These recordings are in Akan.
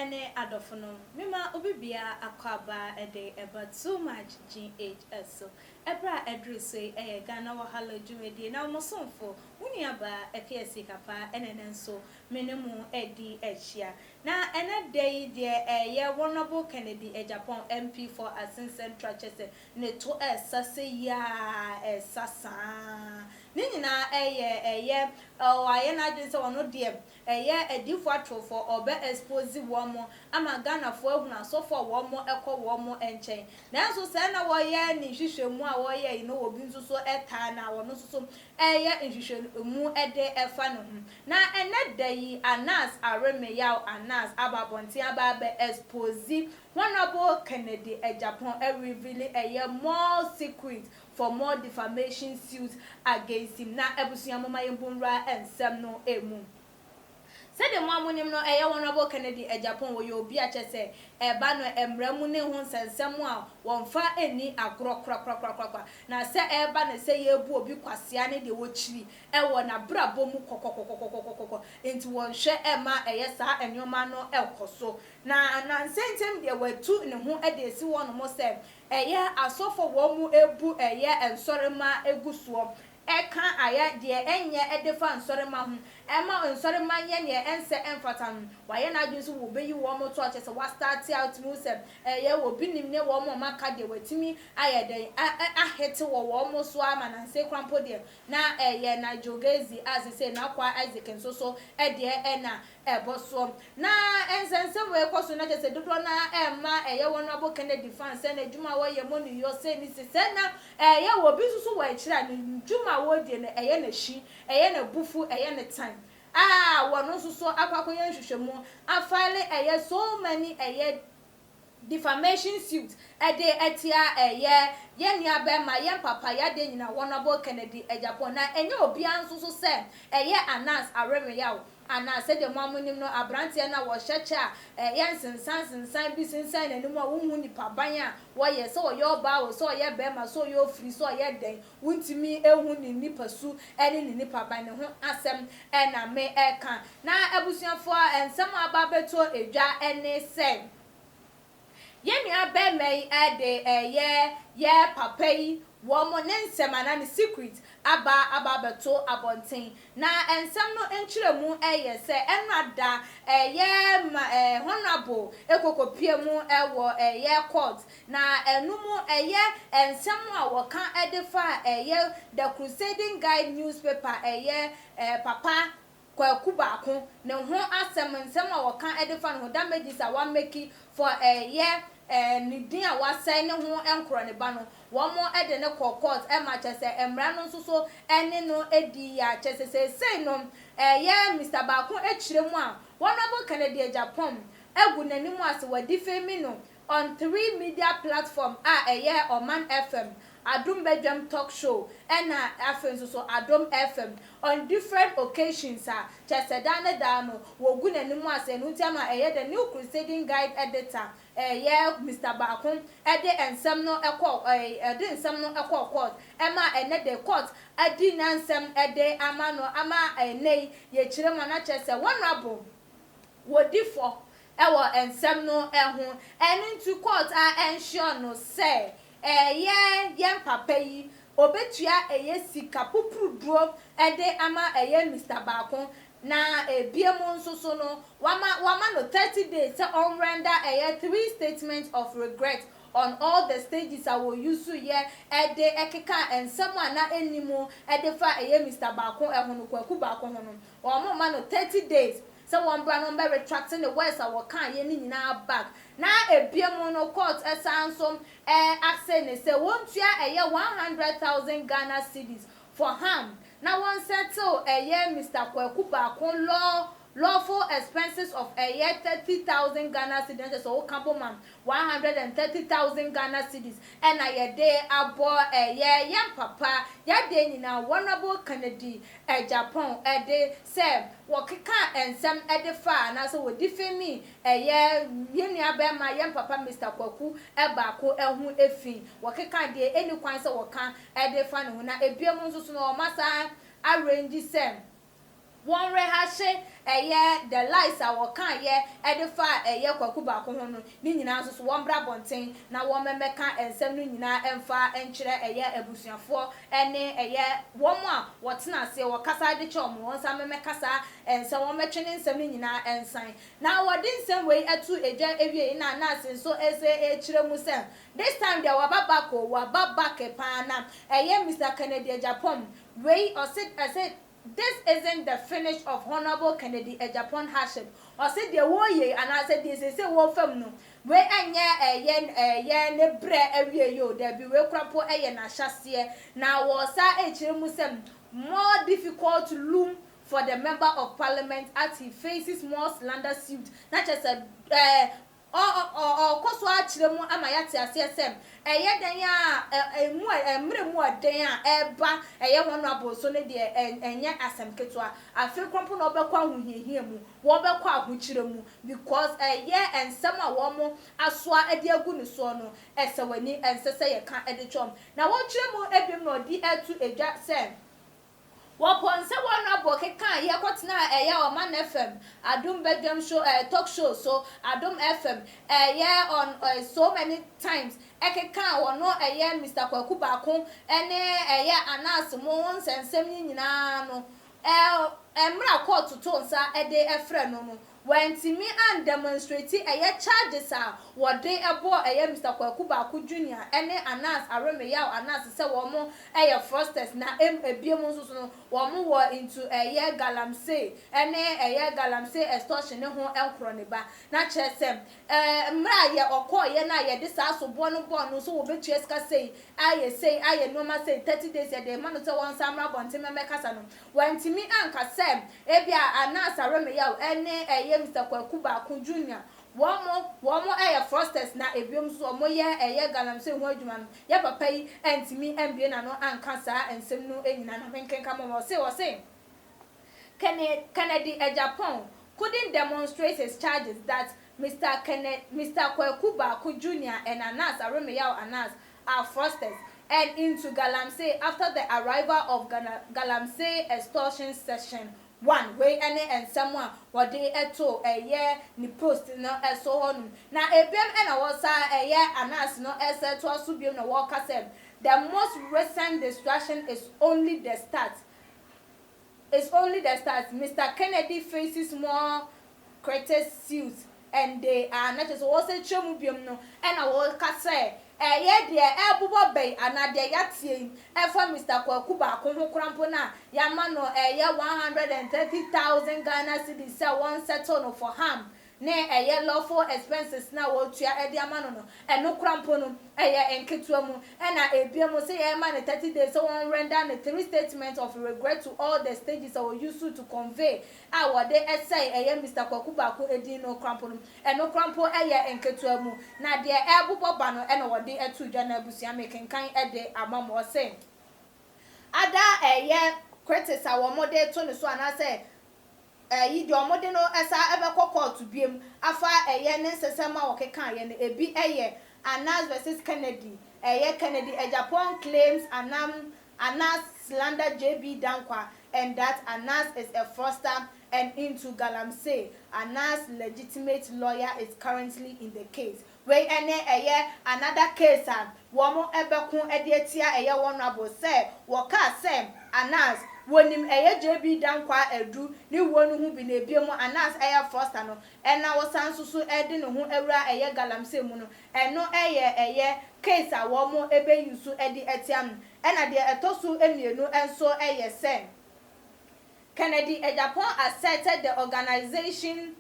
ene adofono mema obibia akwaba ede eba too much GHS so ebra edrese Ghana wahala dwumedie na omosomfo uniaba ekesi kapa enenenso menemu edi ehia na ene dey de Honorable Kennedy Agyapong MP for Asin Central Chese ne to esase ya esasa ni nyina waye na adwen se wono de edifo atrofo obe expose womo ama Ghana fo ehuna asofo womo ekọ womo enchen na enso se na woye ni hwehwemu a woye ino obi nsuso eta na wono nsuso nhwehwemu ede efa no hu na ene dayi Anas Aremeyaw Anas ababonti ababe expose Honorable Kennedy Agyapong reveal more secret for more defamation suits against him na ebusuya mama yembunra ensem no emu said the mamunim no Honorable Kennedy Agyapong wo ye obi a chese eba no emramu ne ho nsensem a wonfa eni agrokrakrakrakrakra na se eba na se ye bu obi kwasea ne de wo chiri wo na brabo mu kokokokokokokoko enti won hwe ema sa enyoma no ekoso na nsentem de watu ne ho de si wono mo se asofo wo mu ebu ensorema egusuo eka aya de enye edefa nsorema ho ema nsorema nye ne ense emfatan waye na adwusu wo beyi wo mo to achese wa start out mu se wo binim ne wo mo maka de watimi ayeden ahete wo mo so ama na nse krampo de na na jogezi as say na kwa Isaac nso de na eboso na ensense we kwaso na chese dodo na ema Honorable Kennedy fans na djuma wo ye mo ni yo se ni se na wo bi susu wo akira ni djuma wo de na na hyi na bufu na time wono susu akwakọ ye nhwehwemu afile so many defamation suit etia ye ni abema ye papa ya de nyina Honorable Kennedy Agyapong na enye obi ansusu se Anas Aremeyaw ana se de mamunim no abrantie na wo hyeche yensensan bi sensan nanim a wonhu nipa ban a wo ye se wo ye oba wo se wo ye bema so ye ofri so ye den wuntimi ehu ni nipa su ene ni nipa ban ne ho asem na me eka na abusuafo ensem aba beto edwa ene se ye ni abemai ye papa yi wo mo ne nsem ana ne secret aba beto abonten na ensem no enkyeremu se enada honorable ekokopie mu wo court na enumu ensem a wo kan edefa the Crusading Guide newspaper papa Kwaku Baako ne ho asem ensem a wo kan edefa no damages a wa make for ni din a wasai ne ho enkro ne ba no wo mo ede ne court ma chese emra no nso ene no edi ya chese sei no Mr. Baako echiremu a Honorable Kennedy Agyapong egu nanimu ase wa D.efamation no on 3 media platform Oman FM Adum Bedjam talk show na afen so Adum FM on different occasions chese dane dano wo gu nanimu ase no tiama the new Crusading Guide editor Mr. Baako ensem no ensem no court ema the court adi nansem ama no ama ye kirema na chese Honorable wodifo ensem no ho into court ensure no say yem papa yi obetua sika pupruduo ama Mr. Baako na biemo nso no wama no 30 days on render 3 statements of regret on all the stages I will use here ekeka ensem na enimu fa Mr. Baako no Kwaku Baako no o ma no 30 days so one brand number retracting the words I will kan ye ni nyina back na biemo no court esansom access ne say won tua 100,000 Ghana cedis for harm na one settle Mr. Kwaku Baako lawful expenses of 30,000 Ghana cedis so campo man 130,000 Ghana cedis and day abo yam papa ya de nyina Honorable Kennedy Agyapong say wokeka ensem fa na so wo difemi yenu abema yam papa Mr. Kwaku Baako ehu efi wokeka de eni kwan se woka fa ne ho na ebiemu nso no o masa arrange sem one rehashe the lies our can edify Kwaku Baako ho no ni nyina so one bra bonten na one memeka ensem no nyina emfa enkyere abusuafo ene one a wotena ase wokasa de chom won sa memekasa ensem won metwene ensem no nyina ensan na wodi nsem we atu eja ewie na na ase so ese ekyere mu sem this time there wababake pana Mr. Kennedy Agyapong we or said this isn't the finish of Honorable Kennedy Agyapong hardship. Or said the warrior and I said this is a war from no. We yen ne bre every yo there be we crapo na shasie. Now was musem more difficult to loom for the member of parliament as he faces more slander suit. Not just a koso achire mu amayate asesem den ya emre mu den a eba honorable so ne de enye asem ketwa afi krompo na obekwa huhiehie mu wo bekwa ahokyire mu because ensem a wo mo asoa ade agu ne so no esewani ensese ye ka ede twom na wo kyire mu ebim na odi atu edwa sem wapon se wana boke kan ye kwotena Oman FM Adum Bedlam show talk show so Adum FM on so many times eke kan wono Mr. Kwaku Baako ene anas mo nsensem nyina no emra court to nsa ede efre no when Timi and demonstrate charges what they abo Mr. Kwaku Baako Jr. ene anas Aremeyaw anas se wo mo frosters na ebiem so no wo mo wo into galamsey ene galamsey extortion ne ho enkro ne ba na chesem mra ye okoye na ye de sa so bo no so wo betu eska say aye no ma say 30 days ye de man so won samra bonte me kasa no when Timi anka sem ebia anas Aremeyaw ene Mr. Kwaku Baako Jr. Womo frosters na ebiom so mo galamsey ho adwuma no ye papa yi antimi ambie na no anka saa ensem no enyina na menkenka mo say Kennedy Agyapong couldn't demonstrate his charges that Mr. Kwaku Baako Jr. and Anas Aremeyaw Anas are frosters and into galamsey after the arrival of galamsey extortion session 1 way any and someone what they eto ni post no so honum na ebiem na wosa Anas no to asubiem na worker said the most recent distraction is only the start. Mr. Kennedy faces more critics suits and they are not just also chumubium no and I will say bubo bay anade yatie efa Mr. Kwaku Baako ho krampo na yama no 130,000 Ghana cedis say one settle no for ham ne lawful expenses na wo tua amano no eno krampo no enketua mu na ebiemu say man 30 days so one render the 3 statements of regret to all the stages that were used to convey what they say Mr. Kwaku Baako edi no krampo no eno krampo enketua mu na de ebubo ba no na wo de etu dwa na abusia mekenkan de amamo say ada critics a wo mode to ne so ana say yi di omode no esa ebe court biem afa ne nsesema wo kekan ye ne ebi Anas versus Kennedy Kennedy Agyapong claims Anas slander JB Dankwa and that Anas is a fraudster and into galamsey. Anas legitimate lawyer is currently in the case. We another case womo ebekun edetia honorable say woka say Anas wonim JB Dankwa edu ni wonu hu bi na ebiemu Anas fraudster no na wosan susu edi no hu ewura galamsey mu no eno case womo ebe yusu edi etiam na de etosu emienu enso say Kennedy Agyapong asserted the organization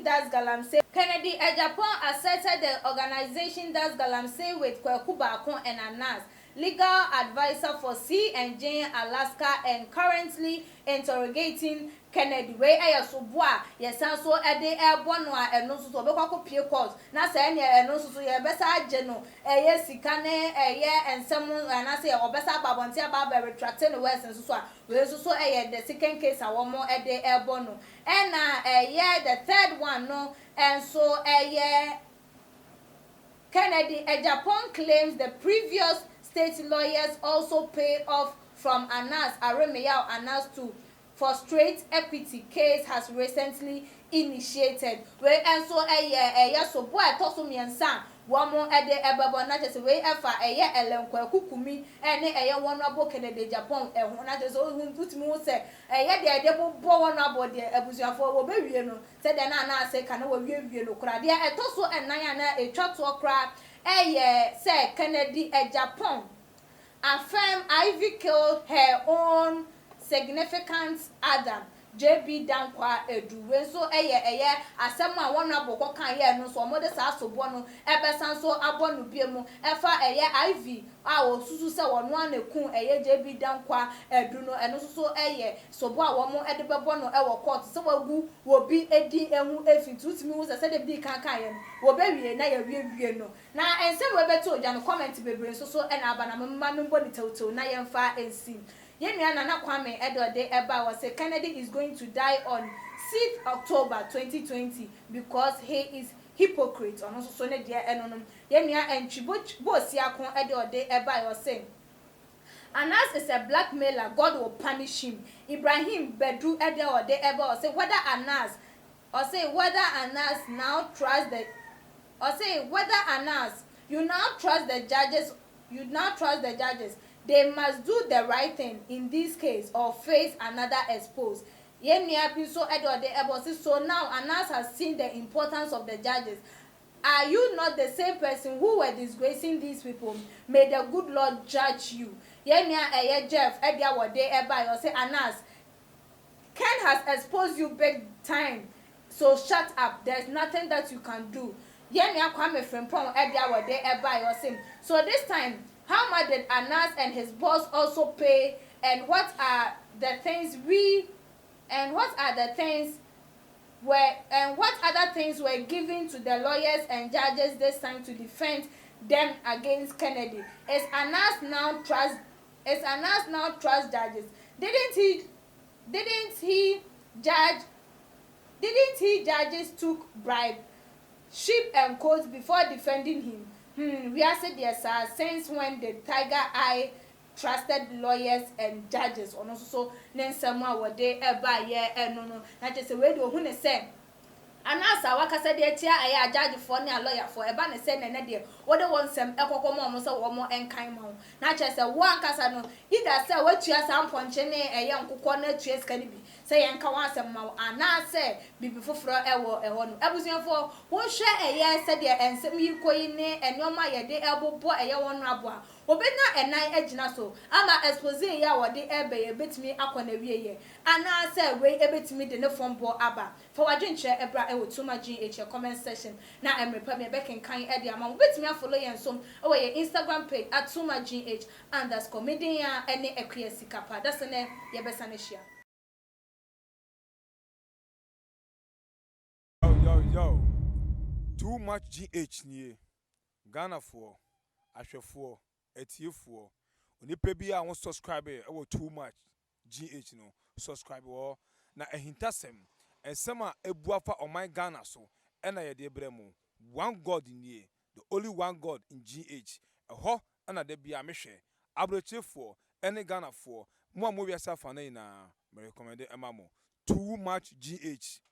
does galamsey. Kennedy Agyapong asserted the organization does galamsey with Kwaku Baako and Anas, legal advisor for C&J Alaska, and currently interrogating Kennedy. We soboa yesan so ede ebono a eno so be kwako pie court na say ne eno so ye besa age no sika ne ensem na say obesa babonte aba be retract no wes so a we so the second case a wo mo ede ebono na the third one no and so Kennedy Agyapong claims the previous state lawyers also paid off from Anas Aremeyaw Anas to for straight equity case has recently initiated. We and so so boy toso miensa womo ede ebebo na chese we efa elenkwa kukumi ene honorable Kennedy Agyapong ho na chese utimi wo se de bobo honorable de abusuafo wo bewie no se de na ase ka na wo wie no kura de etoso enan na etwato kra se Kennedy Agyapong affirm Ivy killed her own significant other JB Dankwa Eduwe so asem a wona boko kan ye no so mo de sa sobo no ebesan so abonu biemu efa Ivy a osusu se wono anekun JB Dankwa Edu no eno so sobo a wo mo ede bebo no court se wagu wo bi edi ehu efitu timi wo se de bi kan ye no wo be wie na ye wie no na ensem we beto oja no comment bebre so aba na mma membo ni tewtew na ye mfa ensim Yemia Nana Kwame Edode Eba was say Kennedy is going to die on 6th October 2020 because he is hypocrite. On also so ne dia enonom. Yemia and Chibosiakon Edode Eba was saying Anas is a blackmailer, God will punish him. Ibrahim Bedru Edode Eba was say whether Anas now trust the you now trust the judges. They must do the right thing in this case or face another expose. So now Anas has seen the importance of the judges. Are you not the same person who were disgracing these people? May the good Lord judge you. Jeff say Anas, Ken has exposed you big time. So shut up. There's nothing that you can do. So this time, how much did Anas and his boss also pay, and what are the things what other things were given to the lawyers and judges this time to defend them against Kennedy? Is Anas now trust judges? Didn't he judges took bribe, sheep and coats before defending him? We are said yes, sir, since when the Tiger Eye trusted lawyers and judges on also then someone what they ever no that is a way to who say Anasa waka said the tia a judge for a lawyer for a banner send and idea what they want some echo so one more and kind mount not just a one casano either say what you are some punching a young corner chase can be say and come on some more and not say be before a one ebusian for one share a year said there and send me coin and your my day elbow boy a one rabwa obena and nine edge so ama expose ya what the air bay a bit me up on a year and I say way a bit me the no phone ball abba for what drink share ebra with too much GH your comment section now I'm repairing back and kind Eddie among bit me follow and some over your Instagram page at too much GH media any equiesi capa that's the name your best anishia. Yo, too much GH near Ghana for Ashefo, Etio onipa bi a won subscribe e wo too much GH no subscribe wo na ehintasem ensema ebuafa on my Ghana so e na ye de bremu one God in here, the only one God in GH eho na de bia mehwe abrochefo ene Ghana for mo amowiasa fa na ina me recommend emamo too much GH